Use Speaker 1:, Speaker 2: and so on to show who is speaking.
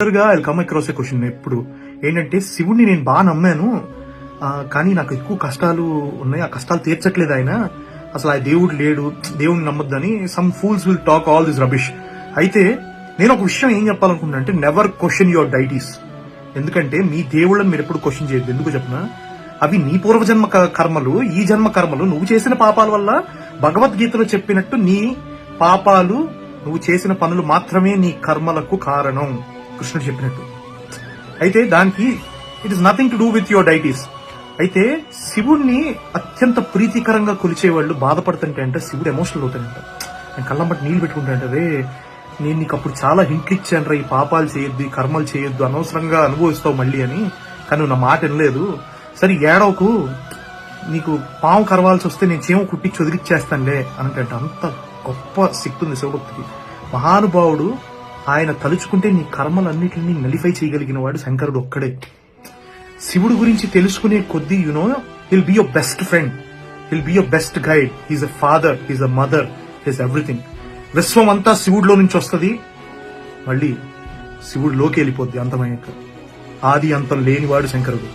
Speaker 1: I come across a question ఎప్పుడు ఏంటంటే, శివుడిని నేను బాగా నమ్మాను, కానీ నాకు ఎక్కువ కష్టాలు ఉన్నాయి, ఆ కష్టాలు తీర్చట్లేదు ఆయన, అసలు ఆ దేవుడు లేడు, దేవుడిని నమ్మొద్దని some fools will talk all this rubbish. అయితే నేను ఒక విషయం ఏం చెప్పాలనుకుంటున్నా అంటే, నెవర్ క్వశ్చన్ యువర్ డైటీస్. ఎందుకంటే మీ దేవుళ్ళని మీరు ఎప్పుడు క్వశ్చన్ చేయొద్దు. ఎందుకు చెప్పినా, అవి నీ పూర్వజన్మ కర్మలు, ఈ జన్మ కర్మలు, నువ్వు చేసిన పాపాల వల్ల భగవద్గీతలో చెప్పినట్టు నీ పాపాలు, నువ్వు చేసిన పనులు మాత్రమే నీ కర్మలకు కారణం, కృష్ణుడు చెప్పినట్టు. అయితే దానికి it is nothing to do with your deities. అయితే శివుడిని అత్యంత ప్రీతికరంగా కొలిచేవాళ్ళు బాధపడుతుంటే అంటే శివుడు ఎమోషనల్ అవుతాడంట. నేను కళ్ళంబట్టి నీళ్లు పెట్టుకుంటానంట, రే నేను నీకు అప్పుడు చాలా హింట్లు ఇచ్చాను రా, ఈ పాపాలు చేయొద్దు, ఈ కర్మలు చేయొద్దు, అనవసరంగా అనుభవిస్తావు మళ్ళీ అని, కానీ నువ్వు నా మాట వినలేదు, సరే ఏడవకు, నీకు పాము కరవాల్సి వస్తే నేను చేమ కుట్టి చొదిరిచ్చేస్తానులే అంటే. అంత గొప్ప శక్తి ఉంది శివభక్తికి. మహానుభావుడు, ఆయన తలుచుకుంటే నీ కర్మలన్నిటిని నలిఫై చేయగలిగిన వాడు శంకరుడు ఒక్కడే. శివుడు గురించి తెలుసుకునే కొద్దీ hill be your best friend, hill be your best guide, he's a father, he's a mother, he's everything. విశ్వం అంతా శివుడిలో నుంచి వస్తుంది, మళ్ళీ శివుడిలోకి వెళ్ళిపోద్ది అంతమయ్యాక. ఆది అంతం లేనివాడు శంకరుడు.